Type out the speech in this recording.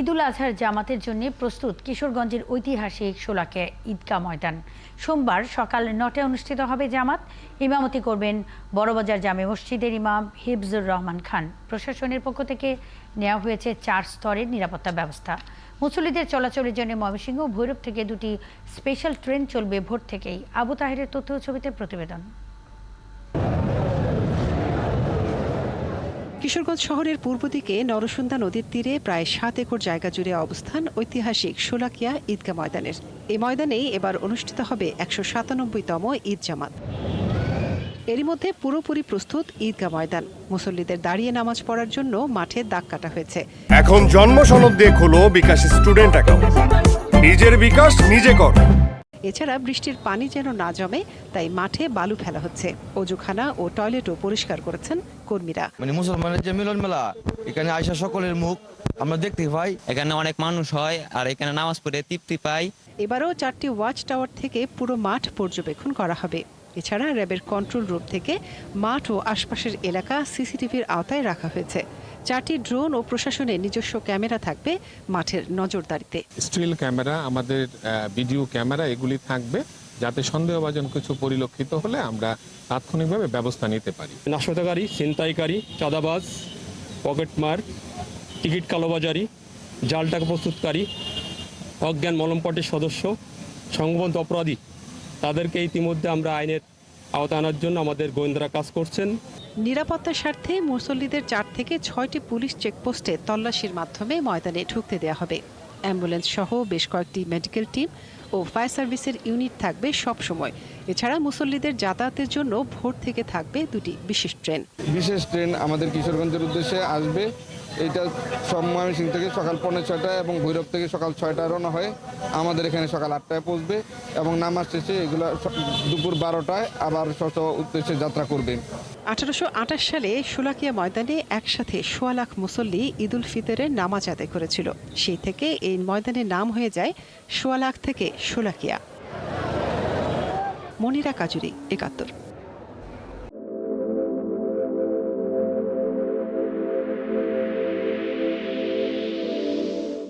ঈদুল আজহার জামাতের জন্য প্রস্তুত কিশোরগঞ্জের ঐতিহাসিক শোলাকিয়া ঈদগাহ ময়দান। সোমবার সকাল ৯টায় অনুষ্ঠিত হবে জামাত। ইমামতি করবেন বড়বাজার জামে মসজিদের ইমাম হিফজুর রহমান খান। প্রশাসনের পক্ষ থেকে নেওয়া হয়েছে ৪ স্তরের নিরাপত্তা ব্যবস্থা। মুসল্লিদের চলাচলের জন্য ময়মনসিংহ ও ভৈরব থেকে 2টি স্পেশাল ট্রেন চলবে ভোর থেকেই। আবু তাহেরের তথ্য ও ছবিতে প্রতিবেদন। কিশোরগঞ্জ শহরের পূর্ব দিকে নরসুন্দা নদীর তীরে প্রায় ৭ একর জায়গা জুড়ে অবস্থান ঐতিহাসিক শোলাকিয়া ঈদগাহ ময়দানের। এই ময়দানেই এবার অনুষ্ঠিত হবে ১৯৭তম ঈদ জামাত। এরই মধ্যে পুরোপুরি প্রস্তুত ঈদগাহ ময়দান। মুসল্লিদের দাঁড়িয়ে নামাজ পড়ার জন্য মাঠে দাগ কাটা হয়েছে। এখন জন্ম সনদ দিয়ে খোলো বিকাশ স্টুডেন্ট অ্যাকাউন্ট। নিজের বিকাশ নিজে কর। এছাড়া বৃষ্টির পানি যেন না জমে তাই মাঠে বালু ফেলা হচ্ছে। অজুখানা ও টয়লেটও পরিষ্কার করেছেন কর্মীরা। মুসলমানের যে মিলন মেলা, এখানে আয়সা সকলের মুখ আমরা দেখতে পাই। এখানে অনেক মানুষ হয় আর এখানে নামাজ পড়ে তৃপ্তি পাই। এবারও 4টি ওয়াচ টাওয়ার থেকে পুরো মাঠ পর্যবেক্ষণ করা হবে। এছাড়া র্যাবের কন্ট্রোল রুম থেকে মাঠ ও আশপাশের এলাকা সিসিটিভির আওতায় রাখা হয়েছে। 4টি ড্রোন ও প্রশাসনের নিজস্ব ক্যামেরা থাকবে মাঠের নজরদারিতে। স্টিল ক্যামেরা, আমাদের ভিডিও ক্যামেরা এগুলি থাকবে, যাতে সন্দেহভাজন কিছু পরিলক্ষিত হলে আমরা তাৎক্ষণিকভাবে ব্যবস্থা নিতে পারি। নাশকতাকারী, ছিনতাইকারী, চাঁদাবাজ, পকেটমার, টিকিট কালোবাজারি, জাল টাকা প্রস্তুতকারী, অজ্ঞান মলমপটের সদস্য, সংঘবদ্ধ অপরাধী, তাদেরকে ইতিমধ্যে আমরা আইনের আওতায় আনার জন্য আমাদের গোয়েন্দারা কাজ করছেন। নিরাপত্তার স্বার্থে মুসল্লিদের 4 থেকে 6টি পুলিশ চেকপোস্টে তল্লাশির মাধ্যমে ময়দানে ঢুকতে দেওয়া হবে। অ্যাম্বুলেন্স সহ বেশ কয়েকটি মেডিকেল টিম ও ফায়ার সার্ভিসের ইউনিট থাকবে সব সময়। এছাড়া মুসল্লিদের যাতায়াতের জন্য ভোর থেকে থাকবে 2টি বিশেষ ট্রেন। বিশেষ ট্রেন আমাদের কিশোরগঞ্জের উদ্দেশ্যে আসবে। এটা সব ময়মনসিংহ থেকে সকাল 6:45 এবং ভৈরব থেকে সকাল 6টায় রওনা হয়ে আমাদের এখানে সকাল 8টায় পৌঁছবে এবং নামাজ শেষে এগুলো দুপুর 12টায় আবার উদ্দেশ্যে যাত্রা করবে। 1828 সালে শোলাকিয়া ময়দানে একসাথে 1.25 লাখ মুসল্লি ঈদুল ফিতরের নামাজ আদায় করেছিল। সেই থেকে এই ময়দানের নাম হয়ে যায় 1.25 লাখ থেকে শোলাকিয়া। মনিরা কাজুরি, 71।